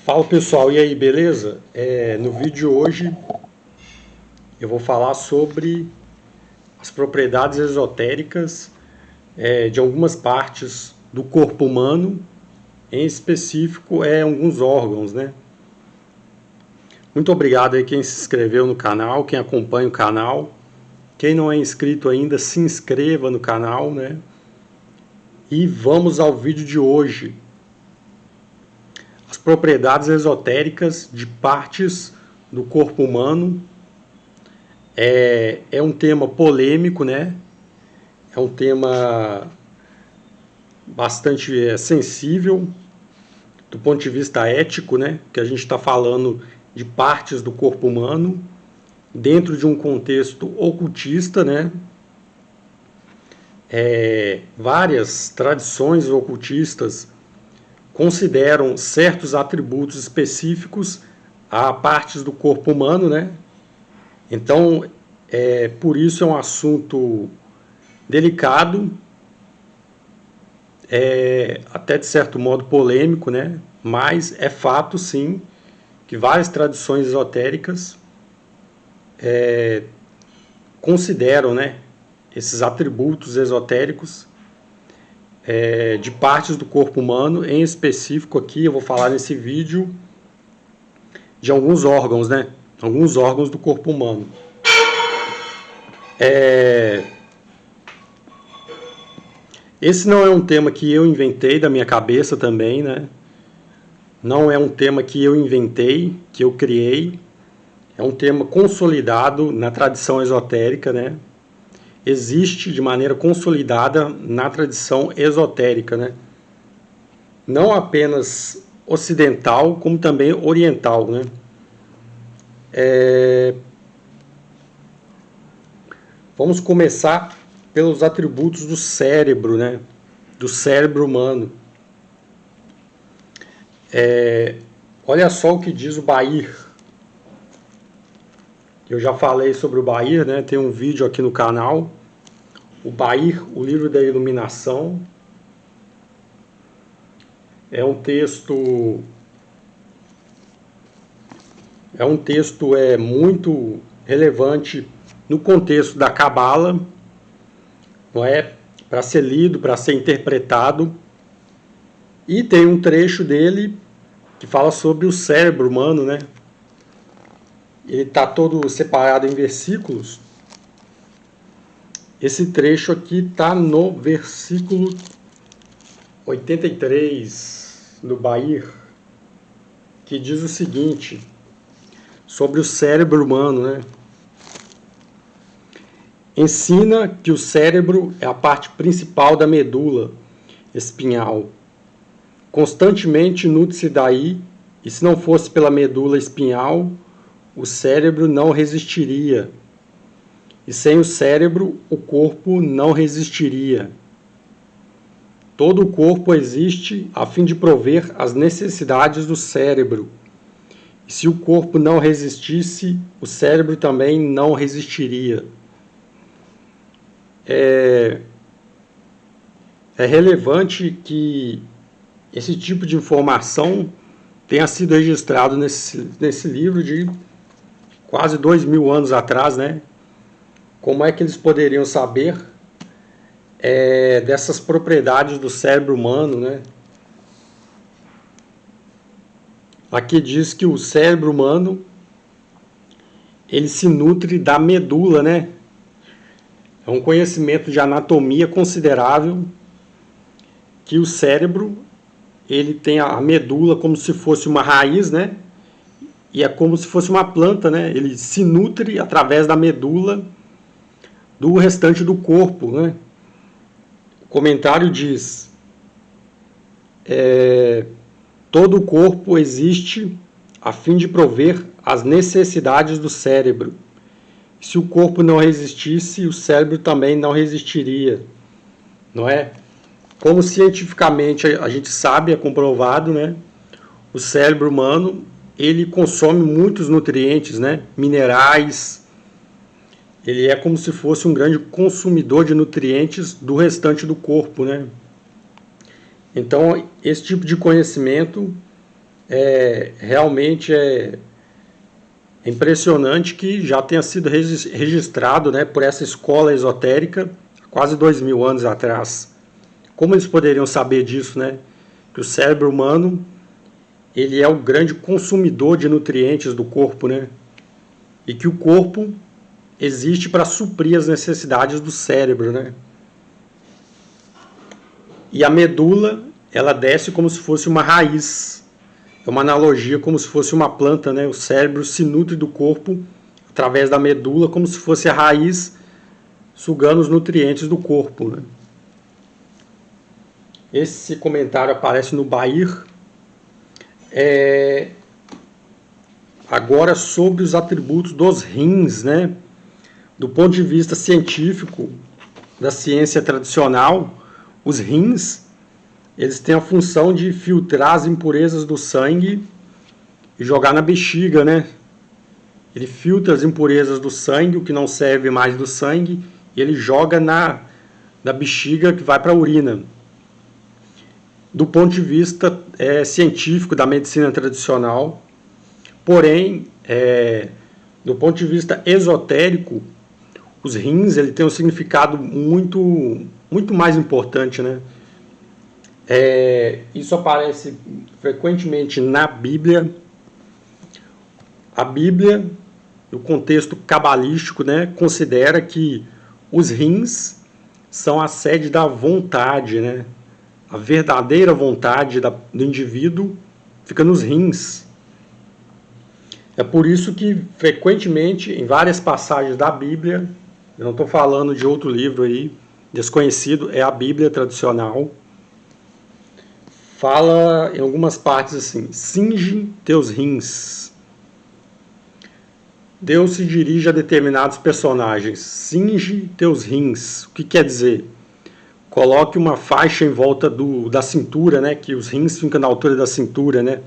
Fala pessoal, e aí, beleza? No vídeo de hoje eu vou falar sobre as propriedades esotéricas de algumas partes do corpo humano, em específico alguns órgãos, né? Muito obrigado aí quem se inscreveu no canal, quem acompanha o canal. Quem não é inscrito ainda, se inscreva no canal, né? E vamos ao vídeo de hoje. As propriedades esotéricas de partes do corpo humano. É um tema polêmico, né? É um tema bastante sensível do ponto de vista ético, né? Que a gente está falando de partes do corpo humano dentro de um contexto ocultista, né? Várias tradições ocultistas consideram certos atributos específicos a partes do corpo humano, né? Então, por isso é um assunto delicado, até de certo modo polêmico, né? Mas é fato, sim, que várias tradições esotéricas consideram, né, esses atributos esotéricos de partes do corpo humano. Em específico aqui, eu vou falar nesse vídeo de alguns órgãos, né? Alguns órgãos do corpo humano. Esse não é um tema que eu inventei da minha cabeça também, né? Não é um tema que eu inventei, que eu criei. É um tema consolidado na tradição esotérica, né? Existe de maneira consolidada na tradição esotérica, né? Não apenas ocidental, como também oriental, né? Vamos começar pelos atributos do cérebro, né? Do cérebro humano. Olha só o que diz o Bahir. Eu já falei sobre o Bahir, né? Tem um vídeo aqui no canal. O Bahir, o livro da iluminação. É um texto muito relevante no contexto da Cabala, não é? Para ser lido, para ser interpretado. E tem um trecho dele que fala sobre o cérebro humano, né? Ele está todo separado em versículos. Esse trecho aqui está no versículo 83 do Bahir, que diz o seguinte, sobre o cérebro humano, né? Ensina que o cérebro é a parte principal da medula espinhal. Constantemente nutre-se daí, e se não fosse pela medula espinhal, o cérebro não resistiria. E sem o cérebro, o corpo não resistiria. Todo o corpo existe a fim de prover as necessidades do cérebro. E se o corpo não resistisse, o cérebro também não resistiria. É relevante que esse tipo de informação tenha sido registrado nesse livro de quase 2000 anos atrás, né? Como é que eles poderiam saber dessas propriedades do cérebro humano, né? Aqui diz que o cérebro humano ele se nutre da medula, né? É um conhecimento de anatomia considerável que o cérebro ele tem a medula como se fosse uma raiz, né? E é como se fosse uma planta, né? Ele se nutre através da medula do restante do corpo, né? O comentário diz: todo o corpo existe a fim de prover as necessidades do cérebro. Se o corpo não resistisse, o cérebro também não resistiria, não é? Como cientificamente a gente sabe, é comprovado, né? O cérebro humano ele consome muitos nutrientes, né? Minerais. Ele é como se fosse um grande consumidor de nutrientes do restante do corpo, né? Então, esse tipo de conhecimento Realmente é impressionante que já tenha sido registrado, né, por essa escola esotérica quase 2000 anos atrás. Como eles poderiam saber disso, né? Que o cérebro humano ele é o grande consumidor de nutrientes do corpo, né? E que o corpo existe para suprir as necessidades do cérebro, né? E a medula, ela desce como se fosse uma raiz. É uma analogia como se fosse uma planta, né? O cérebro se nutre do corpo através da medula, como se fosse a raiz sugando os nutrientes do corpo, né? Esse comentário aparece no Bahir. Agora, sobre os atributos dos rins, né? Do ponto de vista científico, da ciência tradicional, os rins eles têm a função de filtrar as impurezas do sangue e jogar na bexiga, né? Ele filtra as impurezas do sangue, o que não serve mais do sangue, e ele joga na bexiga que vai para a urina. Do ponto de vista científico da medicina tradicional, porém, do ponto de vista esotérico, os rins ele tem um significado muito mais importante, né? Isso aparece frequentemente na Bíblia. A Bíblia, no contexto cabalístico, né, considera que os rins são a sede da vontade, né? A verdadeira vontade do indivíduo fica nos rins. É por isso que, frequentemente, em várias passagens da Bíblia, eu não estou falando de outro livro aí, desconhecido, é a Bíblia tradicional, fala em algumas partes assim: cinge teus rins. Deus se dirige a determinados personagens: cinge teus rins. O que quer dizer? Coloque uma faixa em volta da cintura, né? Que os rins ficam na altura da cintura, né?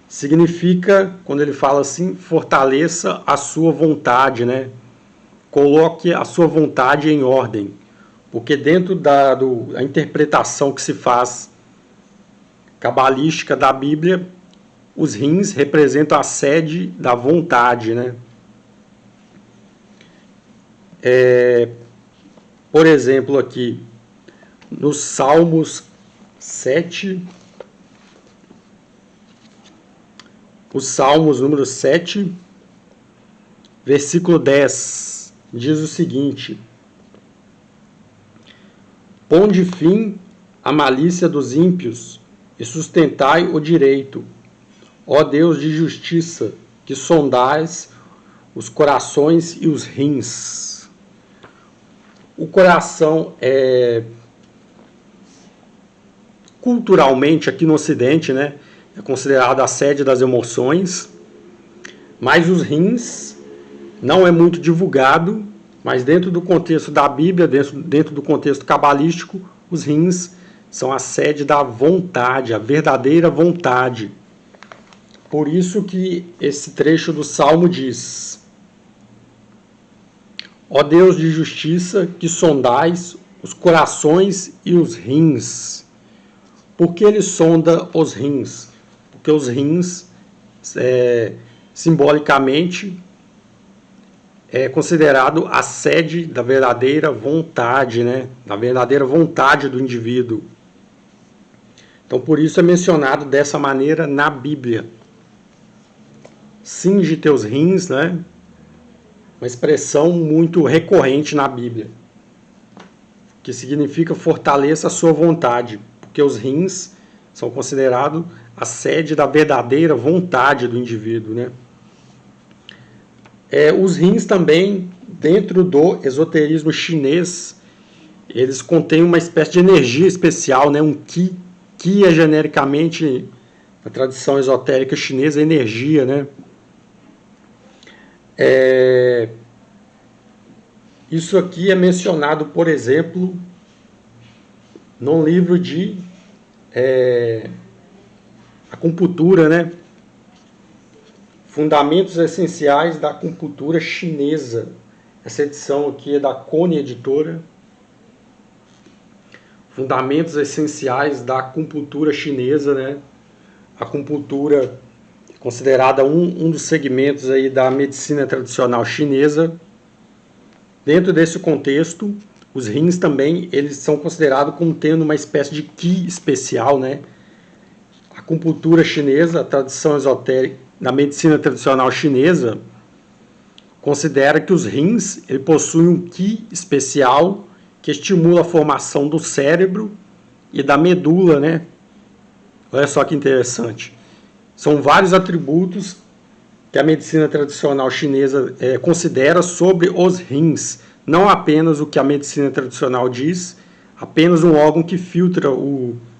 Significa, quando ele fala assim, fortaleça a sua vontade, né? Coloque a sua vontade em ordem. Porque dentro da interpretação que se faz cabalística da Bíblia, os rins representam a sede da vontade, né? Por exemplo, aqui, nos Salmos 7, os Salmos número 7, versículo 10, diz o seguinte: ponde fim à malícia dos ímpios e sustentai o direito, ó Deus de justiça, que sondais os corações e os rins. O coração culturalmente aqui no Ocidente, né, é considerado a sede das emoções, mas os rins não é muito divulgado, mas dentro do contexto da Bíblia, dentro do contexto cabalístico, os rins são a sede da vontade, a verdadeira vontade. Por isso que esse trecho do Salmo diz: ó Deus de justiça, que sondais os corações e os rins. Por que ele sonda os rins? Porque os rins, simbolicamente, é considerado a sede da verdadeira vontade, né? Da verdadeira vontade do indivíduo. Então, por isso é mencionado dessa maneira na Bíblia. Cinge teus rins, né? Uma expressão muito recorrente na Bíblia, que significa fortaleça a sua vontade, porque os rins são considerados a sede da verdadeira vontade do indivíduo, né? Os rins também, dentro do esoterismo chinês, eles contêm uma espécie de energia especial, né? Um Qi. Qi é genericamente, na tradição esotérica chinesa, energia, né? Isso aqui é mencionado, por exemplo, num livro de acupuntura, né? Fundamentos essenciais da acupuntura chinesa. Essa edição aqui é da Cone Editora. Fundamentos essenciais da acupuntura chinesa, né? A acupuntura é considerada um dos segmentos aí da medicina tradicional chinesa. Dentro desse contexto, os rins também eles são considerados como tendo uma espécie de qi especial, né? A acupuntura chinesa, a tradição esotérica da medicina tradicional chinesa, considera que os rins ele possuem um qi especial que estimula a formação do cérebro e da medula, né? Olha só que interessante. São vários atributos que a medicina tradicional chinesa considera sobre os rins. Não apenas o que a medicina tradicional diz, apenas um órgão que filtra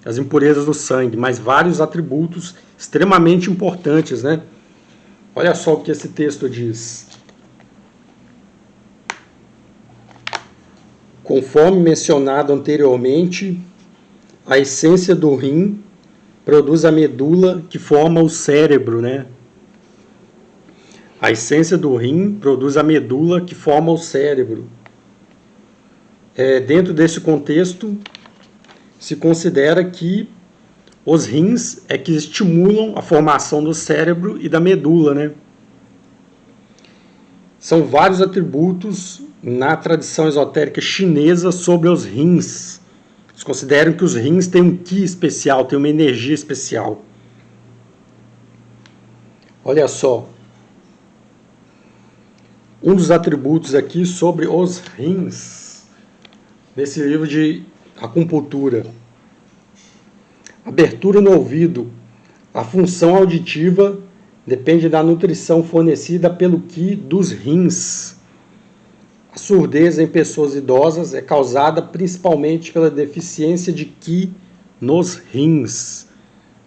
as impurezas do sangue, mas vários atributos extremamente importantes, né? Olha só o que esse texto diz. Conforme mencionado anteriormente, a essência do rim produz a medula que forma o cérebro, né? A essência do rim produz a medula que forma o cérebro. Dentro desse contexto, se considera que os rins é que estimulam a formação do cérebro e da medula, né? São vários atributos na tradição esotérica chinesa sobre os rins. Eles consideram que os rins têm um qi especial, têm uma energia especial. Olha só. Um dos atributos aqui sobre os rins, nesse livro de acupuntura. Abertura no ouvido. A função auditiva depende da nutrição fornecida pelo qi dos rins. A surdez em pessoas idosas é causada principalmente pela deficiência de qi nos rins.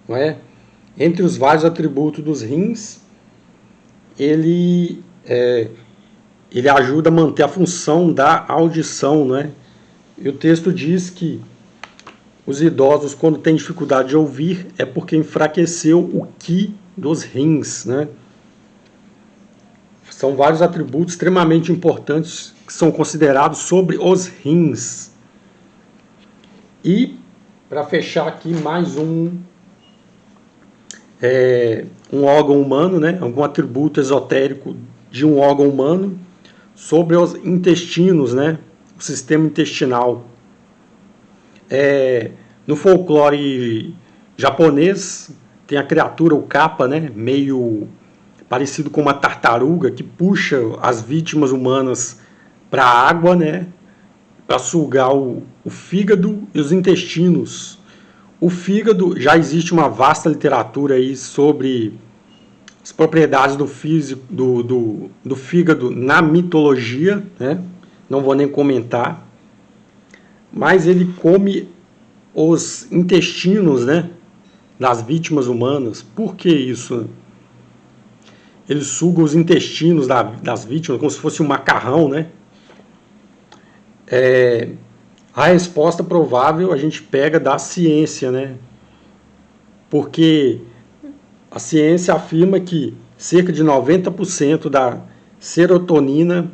Não é? Entre os vários atributos dos rins, ele ajuda a manter a função da audição, né? E o texto diz que os idosos, quando têm dificuldade de ouvir, é porque enfraqueceu o qi dos rins, né? São vários atributos extremamente importantes que são considerados sobre os rins. E, para fechar aqui, mais um órgão humano, né? Algum atributo esotérico de um órgão humano, sobre os intestinos, né? O sistema intestinal. No folclore japonês, tem a criatura, o kappa, né? Meio parecido com uma tartaruga, que puxa as vítimas humanas para a água, né? Para sugar o fígado e os intestinos. O fígado, já existe uma vasta literatura aí sobre as propriedades do fígado na mitologia, né? Não vou nem comentar, mas ele come os intestinos, né, das vítimas humanas. Por que isso? Ele suga os intestinos das vítimas como se fosse um macarrão, né? A resposta provável a gente pega da ciência, né? Porque a ciência afirma que cerca de 90% da serotonina,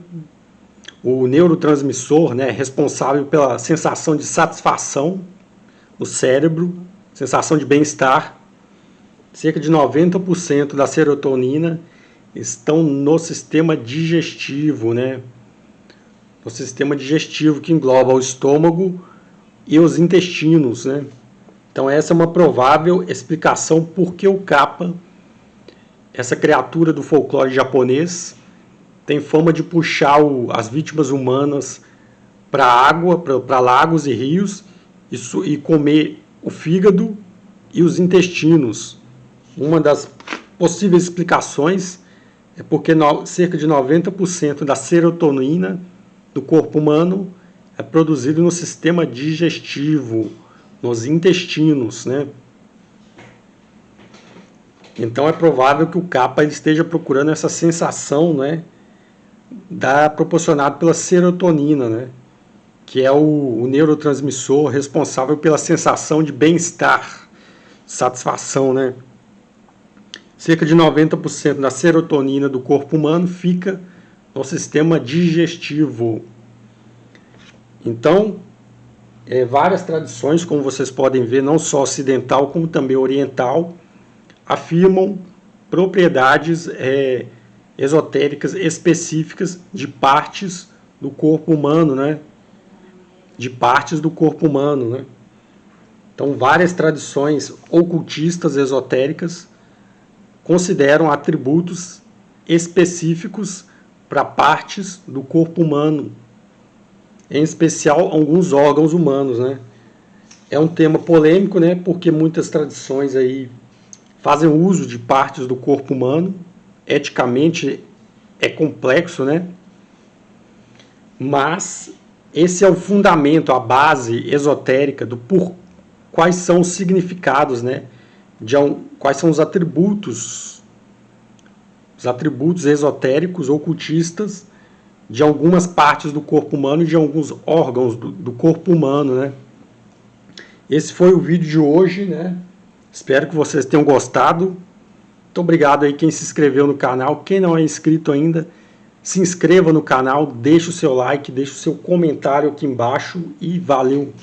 o neurotransmissor, né, responsável pela sensação de satisfação no cérebro, sensação de bem-estar, cerca de 90% da serotonina estão no sistema digestivo, né? No sistema digestivo que engloba o estômago e os intestinos, né? Então essa é uma provável explicação por que o kappa, essa criatura do folclore japonês, tem fama de puxar as vítimas humanas para água, para lagos e rios, e comer o fígado e os intestinos. Uma das possíveis explicações é porque cerca de 90% da serotonina do corpo humano é produzido no sistema digestivo, nos intestinos, né? Então é provável que o kappa ele esteja procurando essa sensação, né, proporcionada pela serotonina, né, que é o neurotransmissor responsável pela sensação de bem-estar, satisfação, né? Cerca de 90% da serotonina do corpo humano fica no sistema digestivo. Então, várias tradições, como vocês podem ver, não só ocidental, como também oriental, afirmam propriedades esotéricas específicas de partes do corpo humano, né? De partes do corpo humano, né? Então, várias tradições ocultistas esotéricas consideram atributos específicos para partes do corpo humano, em especial alguns órgãos humanos, né? É um tema polêmico, né? Porque muitas tradições aí fazem uso de partes do corpo humano. Eticamente é complexo, né? Mas esse é o fundamento, a base esotérica do quais são os significados, né? Quais são os atributos esotéricos, ocultistas, de algumas partes do corpo humano e de alguns órgãos do corpo humano, né? Esse foi o vídeo de hoje, né? Espero que vocês tenham gostado. Muito obrigado aí quem se inscreveu no canal. Quem não é inscrito ainda, se inscreva no canal, deixe o seu like, deixe o seu comentário aqui embaixo e valeu!